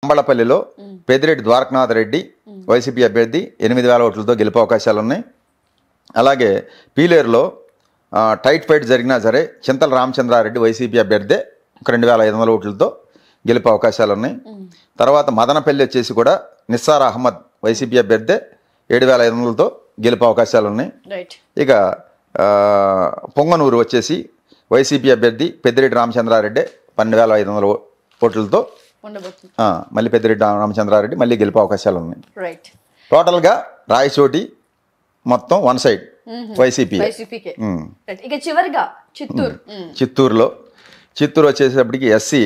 అంబళపల్లిలో Peddireddy Dwarakanath Reddy YCP అభ్యర్థి 8,000 ఓట్లతో గెలిపే అవకాశాలు ఉన్నాయి. అలాగే పీలేరులో టైట్ ఫైట్ జరిగినా సరే చింతల రామచంద్రారెడ్డి వైసీపీ అభ్యర్థి 2,500 ఓట్లతో గెలిపే అవకాశాలు ఉన్నాయి. తర్వాత మదనపల్లి వచ్చేసి కూడా నిస్సార్ అహ్మద్ వైసీపీ అభ్యర్థి 7,500తో గెలిపే అవకాశాలు ఉన్నాయి. ఇక పొంగనూరు వచ్చేసి వైసీపీ అభ్యర్థి పెద్దిరెడ్డి రామచంద్రారెడ్డి 12,500 ఓట్లతో మళ్ళీ పెద్దిరెడ్డి రామచంద్రారెడ్డి మళ్ళీ గెలిపే అవకాశాలు ఉన్నాయి. టోటల్గా రాయచోటి మొత్తం వన్ సైడ్ వైసీపీ. చిత్తూరు వచ్చేసేపటికి ఎస్సీ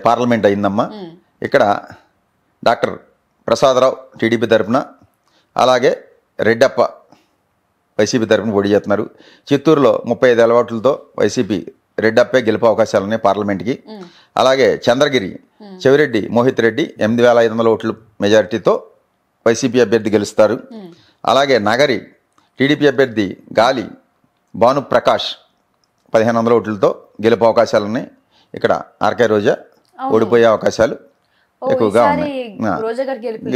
పార్లమెంట్ అయిందమ్మా. ఇక్కడ డాక్టర్ ప్రసాదరావు టీడీపీ తరఫున, అలాగే రెడ్డప్ప వైసీపీ తరఫున పోటీ చేస్తున్నారు. చిత్తూరులో 35,000 ఓట్లతో వైసీపీ రెడ్డప్పే గెలిపే అవకాశాలు ఉన్నాయి పార్లమెంట్కి. అలాగే చంద్రగిరి చెవిరెడ్డి మోహిత్ రెడ్డి 8,500 ఓట్ల మెజారిటీతో వైసీపీ అభ్యర్థి గెలుస్తారు. అలాగే నగరి టీడీపీ అభ్యర్థి గాలి భానుప్రకాష్ 1,500 ఓట్లతో గెలుపు అవకాశాలు ఉన్నాయి. ఇక్కడ ఆర్కే రోజా ఓడిపోయే అవకాశాలు ఎక్కువగా ఉన్నాయి.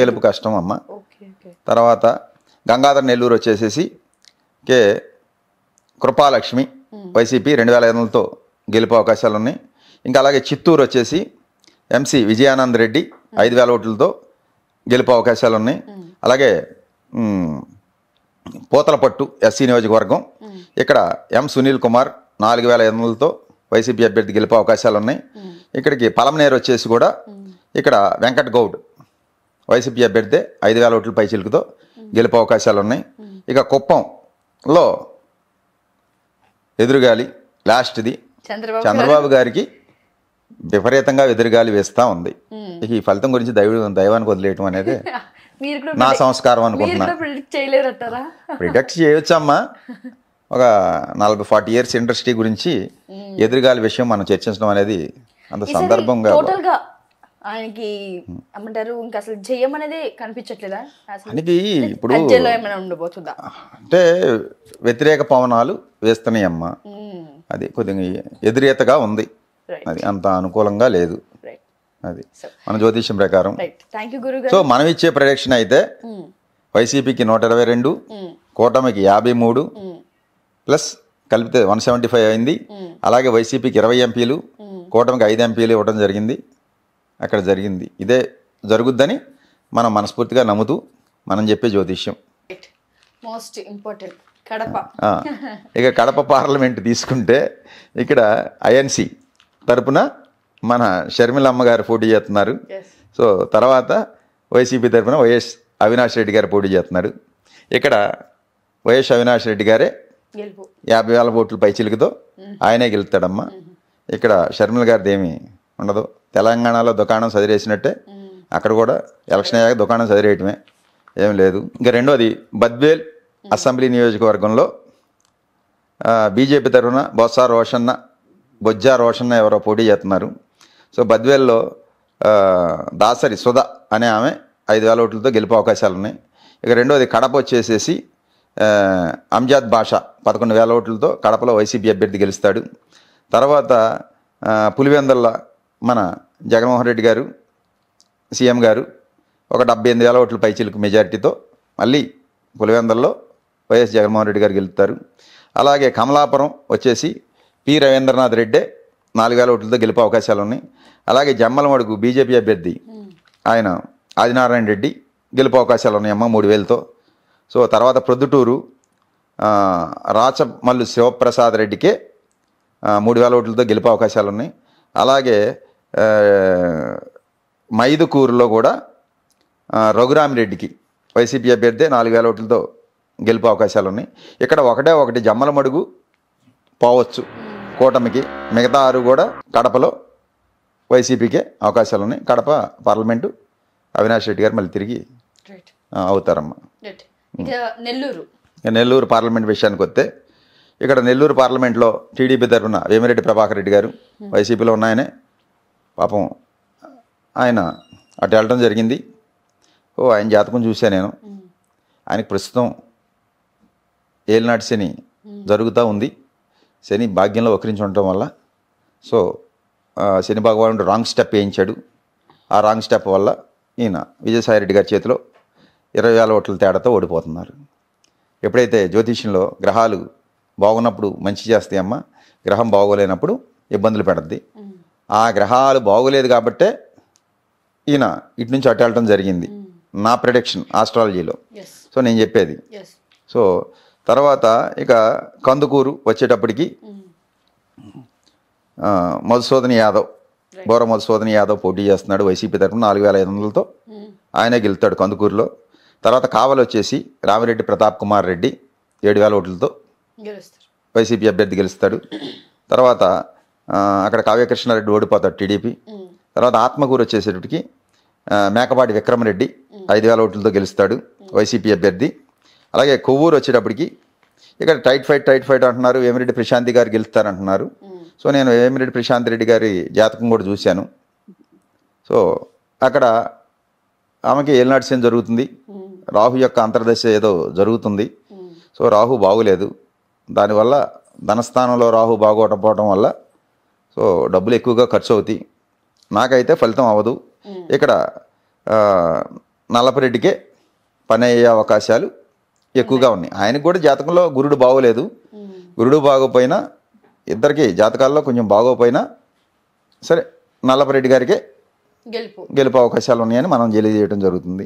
గెలుపు కష్టం అమ్మ. తర్వాత గంగాధర్ నెల్లూరు వచ్చేసేసి కే కృపాలక్ష్మి వైసీపీ 2,500తో గెలుపు అవకాశాలు ఉన్నాయి. ఇంకా అలాగే చిత్తూరు వచ్చేసి ఎంసీ విజయానంద్ రెడ్డి 5,000 ఓట్లతో గెలుపు అవకాశాలు ఉన్నాయి. అలాగే పూతలపట్టు ఎస్సీ నియోజకవర్గం, ఇక్కడ ఎం సునీల్ కుమార్ 4,500తో వైసీపీ అభ్యర్థి గెలుపు అవకాశాలు ఉన్నాయి. ఇక్కడికి పలమనేరు వచ్చేసి కూడా ఇక్కడ వెంకట్ గౌడ్ వైసీపీ అభ్యర్థి 5,000 ఓట్ల పైచిలుకుతో గెలుపు అవకాశాలు ఉన్నాయి. ఇక కుప్పంలో ఎదురుగాలి లాస్ట్ది చంద్రబాబు గారికి విపరీతంగా ఎదురుగాలి వేస్తూ ఉంది. ఇక ఈ ఫలితం గురించి దైవానికి వదిలేయటం అనేది నా సంస్కారం అనుకుంటున్నా. ప్రిడిక్ట్ చేయొచ్చమ్మా. ఒక 40-40 ఇయర్స్ ఇండస్ట్రీ గురించి ఎదురుగాలి విషయం మనం చర్చించడం అనేది అంత సందర్భంగా ఆయనకి ఏమంటారు, ఇంకా అసలు జయం అనేది కనిపించట్లేదా? ఆయనకి ఇప్పుడు అంటే వ్యతిరేక పవనాలు వేస్తున్నాయమ్మా. అది కొద్దిగా ఎదురేతగా ఉంది, అది అంత అనుకూలంగా లేదు. అది మన జ్యోతిష్యం ప్రకారం. సో మనం ఇచ్చే ప్రొడక్షన్ అయితే వైసీపీకి 122, కూటమికి 53 ప్లస్ కలిపితే 175 అయింది. అలాగే వైసీపీకి 20 ఎంపీలు, కూటమికి 5 ఎంపీలు ఇవ్వడం జరిగింది. అక్కడ జరిగింది ఇదే జరుగుద్దని మనం మనస్ఫూర్తిగా నమ్ముతూ మనం చెప్పే జ్యోతిష్యం. Most important Kadapa. ఇక కడప పార్లమెంట్ తీసుకుంటే ఇక్కడ ఐఎన్సి తరపున మన షర్మిలమ్మ గారు పోటీ చేస్తున్నారు. సో తర్వాత వైసీపీ తరపున వైఎస్ అవినాష్ రెడ్డి గారు పోటీ చేస్తున్నారు. ఇక్కడ వైఎస్ అవినాష్ రెడ్డి గారే 50,000 ఓట్ల పైచిలుకుతో ఆయనే గెలుస్తాడమ్మా. ఇక్కడ షర్మిల గారిది ఏమీ ఉండదు. తెలంగాణలో దుకాణం చదివేసినట్టే అక్కడ కూడా ఎలక్షన్ అయ్యాక దుకాణం చదివేయటమే, ఏం లేదు. ఇంకా రెండోది బద్వేల్ అసెంబ్లీ నియోజకవర్గంలో బీజేపీ తరఫున బొజ్జా రోషన్న ఎవరో పోటీ చేస్తున్నారు. సో బద్వేల్లో దాసరి సుధ అనే ఆమె 5,000 ఓట్లతో గెలిపే అవకాశాలు ఉన్నాయి. ఇక రెండోది కడప వచ్చేసేసి అంజాద్ బాషా 11,000 ఓట్లతో కడపలో వైసీపీ అభ్యర్థి గెలుస్తాడు. తర్వాత పులివెందుల మన జగన్మోహన్ రెడ్డి గారు సీఎం గారు ఒక 78,000 ఓట్ల పైచిలుకు మెజారిటీతో మళ్ళీ పులివెందుల్లో వైఎస్ జగన్మోహన్ రెడ్డి గారు గెలుస్తారు. అలాగే కమలాపురం వచ్చేసి పి రవీంద్రనాథ్ రెడ్డి 4,000 ఓట్లతో గెలిపే అవకాశాలు ఉన్నాయి. అలాగే జమ్మలమడుగు బీజేపీ అభ్యర్థి ఆయన ఆదినారాయణ రెడ్డి గెలిపే అవకాశాలు ఉన్నాయమ్మ 3,000తో. సో తర్వాత ప్రొద్దుటూరు రాచమల్లు శివప్రసాద్ రెడ్డికే 3,000 ఓట్లతో గెలిపే అవకాశాలు ఉన్నాయి. అలాగే మైదుకూరులో కూడా రఘురామిరెడ్డికి వైసీపీ అభ్యర్థి 4,000 ఓట్లతో గెలిపే అవకాశాలు ఉన్నాయి. ఇక్కడ ఒకటి జమ్మలమడుగు పోవచ్చు కూటమికి, మిగతా 6 కూడా కడపలో వైసీపీకే అవకాశాలు ఉన్నాయి. కడప పార్లమెంటు అవినాష్ రెడ్డి గారు మళ్ళీ తిరిగి అవుతారమ్మా. నెల్లూరు పార్లమెంట్ విషయానికి వస్తే ఇక్కడ నెల్లూరు పార్లమెంట్లో టీడీపీ తరఫున వేమిరెడ్డి ప్రభాకర్ రెడ్డి గారు వైసీపీలో ఉన్నాయనే పాపం ఆయన అటు వెళ్ళడం జరిగింది. ఆయన జాతకం చూసా నేను. ఆయనకి ప్రస్తుతం ఏలినాటి శని జరుగుతూ ఉంది. శని భాగ్యంలో వక్రించి ఉండటం వల్ల సో శని భగవానుడు రాంగ్ స్టెప్ వేయించాడు. ఆ రాంగ్ స్టెప్ వల్ల ఈయన విజయసాయిరెడ్డి గారి చేతిలో 20,000 ఓట్ల తేడాతో ఓడిపోతున్నారు. ఎప్పుడైతే జ్యోతిష్యంలో గ్రహాలు బాగున్నప్పుడు మంచి చేస్తాయమ్మా, గ్రహం బాగోలేనప్పుడు ఇబ్బందులు పెడద్ది. ఆ గ్రహాలు బాగోలేదు కాబట్టే ఈయన ఇటు నుంచి అటు వెళ్ళటం జరిగింది, నా ప్రెడిక్షన్ ఆస్ట్రాలజీలో. సో నేను చెప్పేది. సో తర్వాత ఇక కందుకూరు వచ్చేటప్పటికి మధుసూదన్ యాదవ్, బోర మధుసూదన్ యాదవ్ పోటీ చేస్తున్నాడు వైసీపీ తరఫున 4,500తో ఆయనే గెలుస్తాడు కందుకూరులో. తర్వాత కావలి వచ్చేసి రామిరెడ్డి ప్రతాప్ కుమార్ రెడ్డి 7,000 ఓట్లతో వైసీపీ అభ్యర్థి గెలుస్తాడు. తర్వాత అక్కడ కావ్యకృష్ణారెడ్డి ఓడిపోతాడు టీడీపీ. తర్వాత ఆత్మకూరు వచ్చేసేటప్పటికి మేకపాటి విక్రమరెడ్డి 5,000 ఓట్లతో గెలుస్తాడు వైసీపీ అభ్యర్థి. అలాగే కొవ్వూరు వచ్చేటప్పటికి ఇక్కడ టైట్ ఫైట్ అంటున్నారు, వేమిరెడ్డి ప్రశాంతి గారు గెలుస్తారంటున్నారు. సో నేను వేమిరెడ్డి ప్రశాంత్ రెడ్డి గారి జాతకం కూడా చూశాను. సో అక్కడ ఆమెకి ఏలినాటి శని జరుగుతుంది, రాహు యొక్క అంతర్దశ ఏదో జరుగుతుంది. సో రాహు బాగులేదు, దానివల్ల ధనస్థానంలో రాహు బాగోకపోవడం వల్ల సో డబ్బులు ఎక్కువగా ఖర్చు అవుతాయి. నాకైతే ఫలితం అవ్వదు. ఇక్కడ నల్లపరెడ్డికే పని అయ్యే అవకాశాలు ఎక్కువగా ఉన్నాయి. ఆయనకు కూడా జాతకంలో గురుడు బాగోలేదు, గురుడు బాగోపోయినా ఇద్దరికి జాతకాల్లో కొంచెం బాగోపోయినా సరే నల్లపరెడ్డి గారికే గెలుపు అవకాశాలు ఉన్నాయని మనం తెలియజేయడం జరుగుతుంది.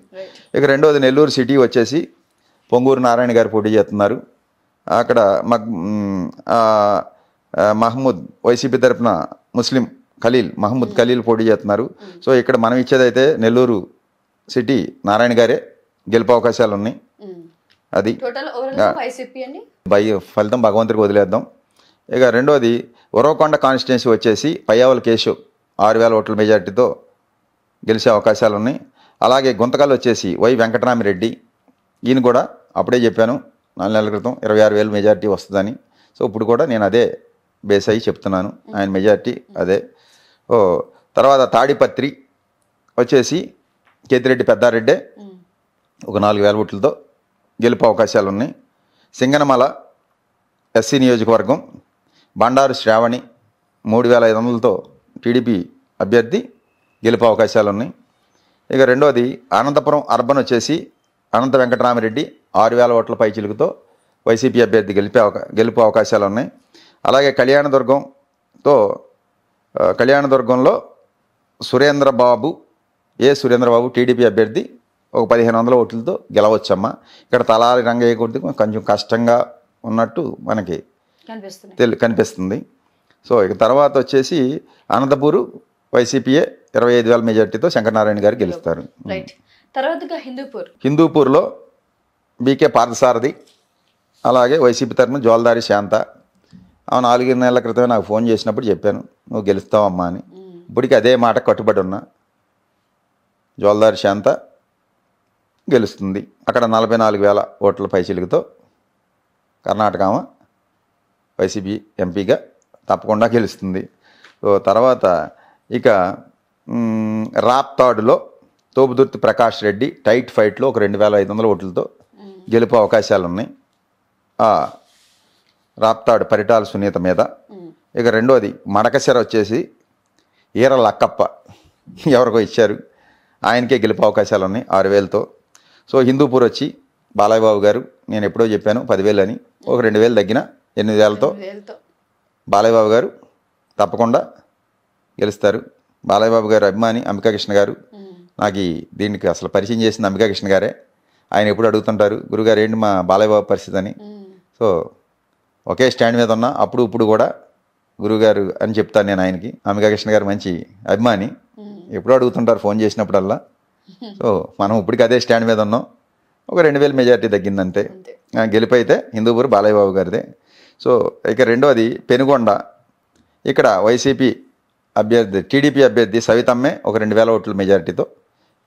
ఇక రెండోది నెల్లూరు సిటీ వచ్చేసి పొంగూరు నారాయణ గారు పోటీ చేస్తున్నారు. అక్కడ మహమ్మద్ వైసీపీ తరఫున ముస్లిం మహమ్మద్ ఖలీల్ పోటీ చేస్తున్నారు. సో ఇక్కడ మనం ఇచ్చేదైతే నెల్లూరు సిటీ నారాయణ గారే గెలుపు అవకాశాలు ఉన్నాయి. అది ఫలితం భగవంతుడికి వదిలేద్దాం. ఇక రెండోది ఉరవకొండ కాన్స్టిట్యున్సీ వచ్చేసి పయ్యావుల కేశవ్ 6,000 ఓట్ల మెజార్టీతో గెలిచే అవకాశాలు ఉన్నాయి. అలాగే గుంతకల్ వచ్చేసి వై వెంకటరామిరెడ్డి, ఈయన కూడా అప్పుడే చెప్పాను 4 నెలల క్రితం 26,000 మెజార్టీ వస్తుందని. సో ఇప్పుడు కూడా నేను అదే బేస్ అయ్యి చెప్తున్నాను, ఆయన మెజార్టీ అదే. తర్వాత తాడిపత్రి వచ్చేసి కేతిరెడ్డి పెద్దారెడ్డే ఒక 4,000 ఓట్లతో గెలుపు అవకాశాలు ఉన్నాయి. సింగనమల ఎస్సీ నియోజకవర్గం బండారు శ్రావణి 3,500తో టీడీపీ అభ్యర్థి గెలుపు అవకాశాలు ఉన్నాయి. ఇక రెండోది అనంతపురం అర్బన్ వచ్చేసి అనంత వెంకటరామిరెడ్డి 6,000 ఓట్ల పైచిలుకుతో వైసీపీ అభ్యర్థి గెలుపు అవకాశాలు ఉన్నాయి. అలాగే కళ్యాణదుర్గంలో సురేంద్రబాబు టీడీపీ అభ్యర్థి ఒక 1,500 ఓట్లతో గెలవచ్చమ్మా. ఇక్కడ తలారి రంగయ్య కొద్ది కొంచెం కష్టంగా ఉన్నట్టు మనకి కనిపిస్తుంది. సో ఇక తర్వాత వచ్చేసి అనంతపూరు వైసీపీఏ 25,000 మెజార్టీతో శంకరనారాయణ గారు గెలుస్తారు. హిందూపూర్లో బీకే పార్థసారథి, అలాగే వైసీపీ తరఫున జోల్దారి శాంత. 4 నెలల క్రితమే నాకు ఫోన్ చేసినప్పుడు చెప్పాను నువ్వు గెలుస్తావమ్మా అని. ఇప్పటికీ అదే మాట కట్టుబడి ఉన్నా. జోల్దారి శాంత గెలుస్తుంది. అక్కడ 44,000 ఓట్ల పైచిలుకుతో కర్ణాటక వైసీపీ ఎంపీగా తప్పకుండా గెలుస్తుంది. సో తర్వాత ఇక రాప్తాడులో తోపుదుర్తి ప్రకాష్ రెడ్డి టైట్ ఫైట్లో ఒక 2,500 ఓట్లతో గెలుపు అవకాశాలు ఉన్నాయి రాప్తాడు పరిటాల సునీత మీద. ఇక రెండోది మడకశిర వచ్చేసి ఈర లక్కప్ప ఎవరికో ఇచ్చారు, ఆయనకే గెలుపు అవకాశాలు ఉన్నాయి 6,000తో. సో హిందూపూర్ వచ్చి బాలయ్య బాబు గారు, నేను ఎప్పుడో చెప్పాను 10,000 అని, ఒక 2,000 తగ్గిన 8,000తో బాలయ్య బాబు గారు తప్పకుండా గెలుస్తారు. బాలయ్య బాబు గారు అభిమాని అంబికాకృష్ణ గారు, నాకు దీనికి అసలు పరిచయం చేసింది అంబికాకృష్ణ గారే. ఆయన ఎప్పుడు అడుగుతుంటారు గురుగారు ఏంటి మా బాలయ్య బాబు పరిస్థితి అని. సో ఒకే స్టాండ్ మీద ఉన్నా అప్పుడు ఇప్పుడు కూడా గురుగారు అని చెప్తాను నేను ఆయనకి. అంబికాకృష్ణ గారు మంచి అభిమాని, ఎప్పుడూ అడుగుతుంటారు ఫోన్ చేసినప్పుడల్లా. సో మనం ఇప్పటికి అదే స్టాండ్ మీద ఉన్నాం. ఒక 2,000 మెజార్టీ తగ్గిందంతే. గెలుపు అయితే హిందూపూర్ బాలయ్య బాబు గారిదే. సో ఇక రెండోది పెనుగొండ, ఇక్కడ వైసీపీ అభ్యర్థి టీడీపీ అభ్యర్థి సవితమ్మే ఒక 2,000 ఓట్ల మెజార్టీతో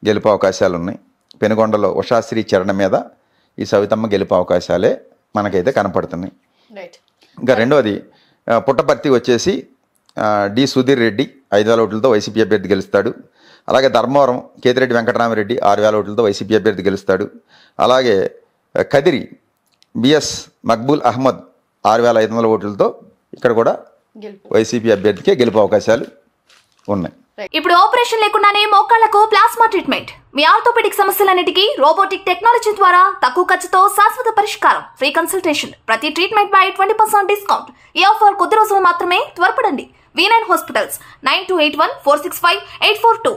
గెలుపు అవకాశాలు ఉన్నాయి. పెనుగొండలో ఉషాశ్రీ చరణ మీద ఈ సవితమ్మ గెలుపు అవకాశాలే మనకైతే కనపడుతున్నాయి. ఇంకా రెండోది పుట్టపర్తి వచ్చేసి డి సుధీర్ రెడ్డి 5,000 ఓట్లతో వైసీపీ అభ్యర్థి గెలుస్తాడు. అలాగే ధర్మవరం కేతిరెడ్డి వెంకటరామిరెడ్డి 6,000 ఓట్లతో వైసీపీ అభ్యర్థి గెలుస్తాడు. అలాగే కదిరి బిఎస్ మక్బూల్ అహ్మద్ 6,500 ఓట్లతో ఇక్కడ కూడా వైసీపీ అభ్యర్థికే గెలుపు అవకాశాలు ఉన్నాయి. ఇప్పుడు ఆపరేషన్ లేకుండానే మోకాళ్లకు ప్లాస్మా ట్రీట్మెంట్. మీ ఆర్థోపెడిక్ సమస్యలన్నిటికీ రోబోటిక్ టెక్నాలజీ ద్వారా తక్కువ ఖర్చుతో శాశ్వత పరిష్కారం. Free consultation. ప్రతి ట్రీట్మెంట్ పై 20% డిస్కౌంట్. ఈ ఆఫర్ కొద్ది రోజులు మాత్రమే. త్వరపడండి. V9 hospitals 9281465842.